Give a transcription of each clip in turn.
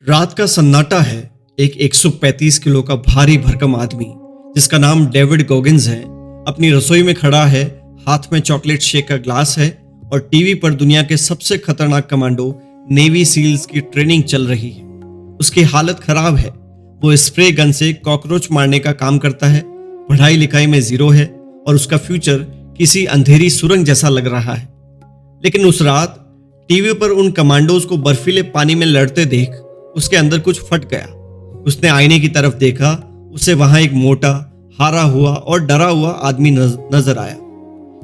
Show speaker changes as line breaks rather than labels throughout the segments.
रात का सन्नाटा है। एक 135 किलो का भारी भरकम आदमी जिसका नाम डेविड गॉगिंस है अपनी रसोई में खड़ा है। हाथ में चॉकलेट शेक का ग्लास है और टीवी पर दुनिया के सबसे खतरनाक कमांडो नेवी सील्स की ट्रेनिंग चल रही है। उसकी हालत खराब है। वो स्प्रे गन से कॉकरोच मारने का काम करता है। पढ़ाई लिखाई में जीरो है और उसका फ्यूचर किसी अंधेरी सुरंग जैसा लग रहा है। लेकिन उस रात टीवी पर उन कमांडोज को बर्फीले पानी में लड़ते देख उसके अंदर कुछ फट गया। उसने आईने की तरफ देखा। उसे वहां एक मोटा, हारा हुआ और डरा हुआ आदमी नजर आया।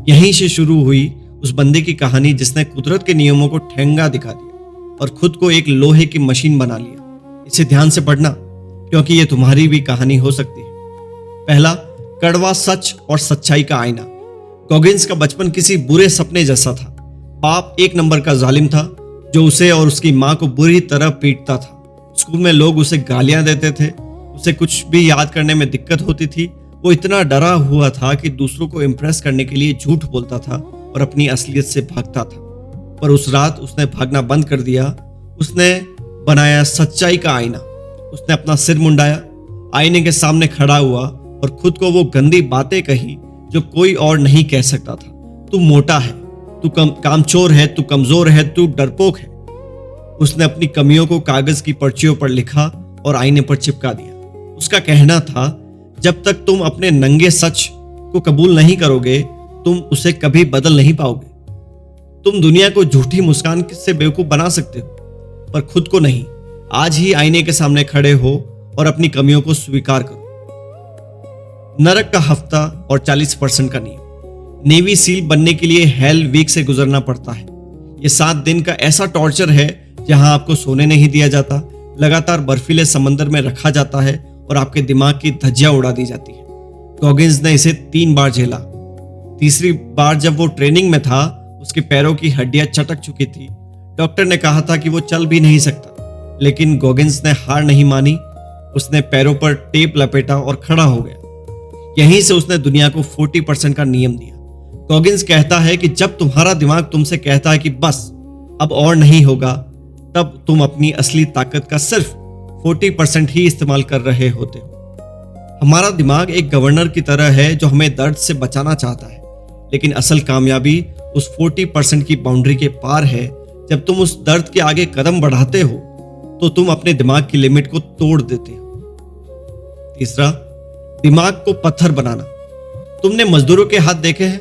यहीं से शुरू हुई उस बंदे की कहानी जिसने कुदरत के नियमों को ठेंगा दिखा दिया और खुद को एक लोहे की मशीन बना लिया। इसे ध्यान से पढ़ना क्योंकि ये तुम्हारी भी कहानी हो सकती है। पहला, कड़वा सच और सच्चाई का आईना। गॉगिंस का बचपन किसी बुरे सपने जैसा था। बाप एक नंबर का जालिम था जो उसे और उसकी मां को बुरी तरह पीटता था। स्कूल में लोग उसे गालियां देते थे। उसे कुछ भी याद करने में दिक्कत होती थी। वो इतना डरा हुआ था कि दूसरों को इम्प्रेस करने के लिए झूठ बोलता था और अपनी असलियत से भागता था। पर उस रात उसने भागना बंद कर दिया। उसने बनाया सच्चाई का आईना। उसने अपना सिर मुंडाया, आईने के सामने खड़ा हुआ और खुद को वो गंदी बातें कही जो कोई और नहीं कह सकता था। तू मोटा है, तू कामचोर है, तू कमजोर है, तू डरपोक है। उसने अपनी कमियों को कागज की पर्चियों पर लिखा और आईने पर चिपका दिया। उसका कहना था, जब तक तुम अपने नंगे सच को कबूल नहीं करोगे तुम उसे कभी बदल नहीं पाओगे। तुम दुनिया को झूठी मुस्कान से बेवकूफ बना सकते हो पर खुद को नहीं। आज ही आईने के सामने खड़े हो और अपनी कमियों को स्वीकार करो। नरक का हफ्ता और 40% का नियम। नेवी सील बनने के लिए हेल वीक से गुजरना पड़ता है। ये 7 दिन का ऐसा टॉर्चर है जहां आपको सोने नहीं दिया जाता, लगातार बर्फीले समंदर में रखा जाता है और आपके दिमाग की धज्जियां उड़ा दी जाती है। गॉगिंस ने इसे 3 बार झेला। तीसरी बार जब वो ट्रेनिंग में था उसके पैरों की हड्डियां चटक चुकी थी। डॉक्टर ने कहा था कि वो चल भी नहीं सकता, लेकिन गॉगिंस ने हार नहीं मानी। उसने पैरों पर टेप लपेटा और खड़ा हो गया। यहीं से उसने दुनिया को 40% का नियम दिया। गॉगिंस कहता है कि जब तुम्हारा दिमाग तुमसे कहता है कि बस अब और नहीं होगा, तब तुम अपनी असली ताकत का सिर्फ 40% ही इस्तेमाल कर रहे होते हो। हमारा दिमाग एक गवर्नर की तरह है जो हमें दर्द से बचाना चाहता है, लेकिन असल कामयाबी उस 40% की बाउंड्री के पार है। जब तुम उस दर्द के आगे कदम बढ़ाते हो तो तुम अपने दिमाग की लिमिट को तोड़ देते हो। तीसरा, दिमाग को पत्थर बनाना। तुमने मजदूरों के हाथ देखे हैं?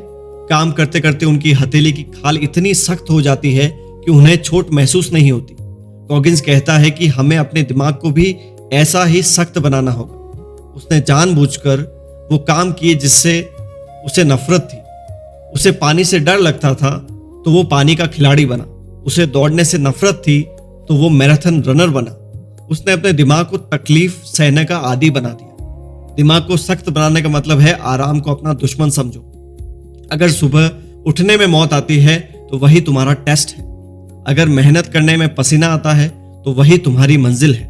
काम करते करते उनकी हथेली की खाल इतनी सख्त हो जाती है कि उन्हें चोट महसूस नहीं होती। गॉगिंस कहता है कि हमें अपने दिमाग को भी ऐसा ही सख्त बनाना होगा। उसने जानबूझकर वो काम किए जिससे उसे नफरत थी। उसे पानी से डर लगता था तो वो पानी का खिलाड़ी बना। उसे दौड़ने से नफरत थी तो वो मैराथन रनर बना। उसने अपने दिमाग को तकलीफ सहने का आदी बना दिया। दिमाग को सख्त बनाने का मतलब है आराम को अपना दुश्मन समझो। अगर सुबह उठने में मौत आती है तो वही तुम्हारा टेस्ट है। अगर मेहनत करने में पसीना आता है तो वही तुम्हारी मंजिल है।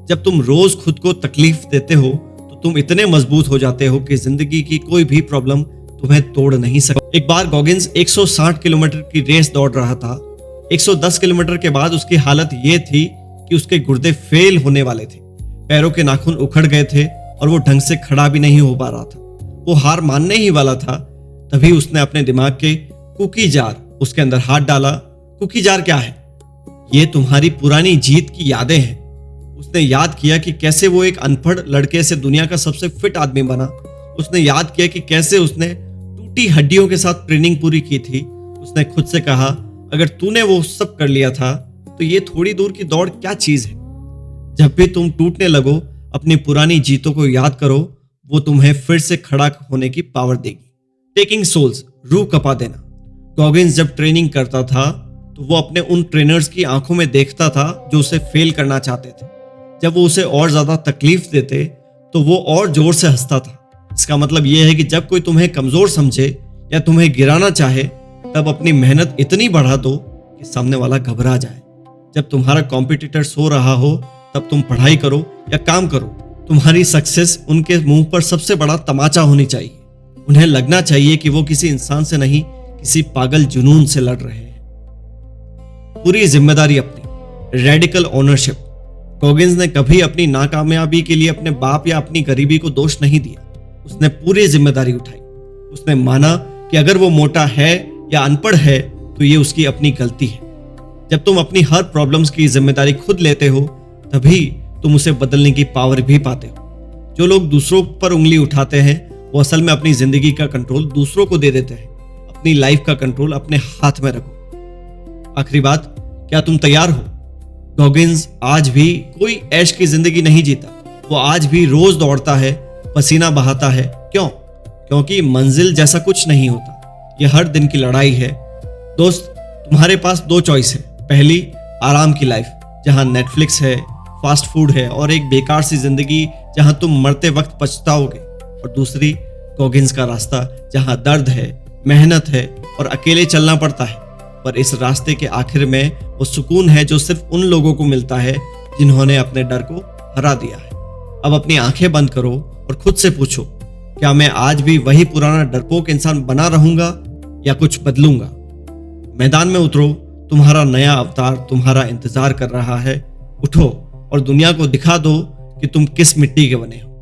जब तुम रोज खुद को तकलीफ देते हो तो तुम इतने मजबूत हो जाते हो कि जिंदगी की कोई भी प्रॉब्लम तुम्हें तोड़ नहीं सकती। एक बार गॉगिंस 160 किलोमीटर की रेस दौड़ रहा था। 110 किलोमीटर के बाद उसकी हालत ये थी कि उसके गुर्दे फेल होने वाले थे। पैरों के नाखून उखड़ गए थे और वो ढंग से खड़ा भी नहीं हो पा रहा था। वो हार मानने ही वाला था। तभी उसने अपने दिमाग के कुकी जार उसके अंदर हाथ डाला। कुकी जार क्या है? ये तुम्हारी पुरानी जीत की यादें हैं। उसने याद किया कि कैसे वो एक अनपढ़ लड़के से दुनिया का सबसे फिट आदमी बना। उसने याद किया कि कैसे उसने टूटी हड्डियों के साथ ट्रेनिंग पूरी की थी। उसने खुद से कहा, अगर तूने वो सब कर लिया था तो ये थोड़ी दूर की दौड़ क्या चीज है। जब भी तुम टूटने लगो अपनी पुरानी जीतों को याद करो, वो तुम्हें फिर से खड़ा होने की पावर देगी। टेकिंग सोल्स, रूह कपा देना। गॉगिंस जब ट्रेनिंग करता था तो वो अपने उन ट्रेनर्स की आंखों में देखता था जो उसे फेल करना चाहते थे। जब वो उसे और ज्यादा तकलीफ देते तो वो और जोर से हंसता था। इसका मतलब यह है कि जब कोई तुम्हें कमजोर समझे या तुम्हें गिराना चाहे तब अपनी मेहनत इतनी बढ़ा दो कि सामने वाला घबरा जाए। जब तुम्हारा कॉम्पिटिटर सो रहा हो तब तुम पढ़ाई करो या काम करो। तुम्हारी सक्सेस उनके मुंह पर सबसे बड़ा तमाचा होनी चाहिए। उन्हें लगना चाहिए कि वो किसी इंसान से नहीं, किसी पागल जुनून से लड़ रहे हैं। पूरी जिम्मेदारी अपनी। Radical ownership. गॉगिंस ने कभी अपनी नाकामयाबी के लिए अपने बाप या अपनी गरीबी को दोष नहीं दिया। उसने पूरी जिम्मेदारी उठाई। उसने माना कि अगर वो मोटा है या अनपढ़ है तो ये उसकी अपनी गलती है। जब तुम अपनी हर प्रॉब्लम्स की जिम्मेदारी खुद लेते हो तभी तुम उसे बदलने की पावर भी पाते हो। जो लोग दूसरों पर उंगली उठाते हैं वो असल में अपनी जिंदगी का कंट्रोल दूसरों को दे देते हैं। अपनी लाइफ का कंट्रोल अपने हाथ में रखो। आखिरी बात, क्या तुम तैयार हो? गॉगिंस आज भी कोई ऐश की जिंदगी नहीं जीता। वो आज भी रोज दौड़ता है, पसीना बहाता है। क्यों? क्योंकि मंजिल जैसा कुछ नहीं होता, ये हर दिन की लड़ाई है। दोस्त, तुम्हारे पास दो चॉइस है। पहली, आराम की लाइफ जहां नेटफ्लिक्स है, फास्ट फूड है और एक बेकार सी जिंदगी जहां तुम मरते वक्त पछताओगे। और दूसरी, गॉगिंस का रास्ता जहां दर्द है, मेहनत है और अकेले चलना पड़ता है। पर इस रास्ते के आखिर में वो सुकून है जो सिर्फ उन लोगों को मिलता है जिन्होंने अपने डर को हरा दिया है। अब अपनी आंखें बंद करो और खुद से पूछो, क्या मैं आज भी वही पुराना डरपोक इंसान बना रहूंगा या कुछ बदलूंगा? मैदान में उतरो, तुम्हारा नया अवतार तुम्हारा इंतजार कर रहा है। उठो और दुनिया को दिखा दो कि तुम किस मिट्टी के बने हो।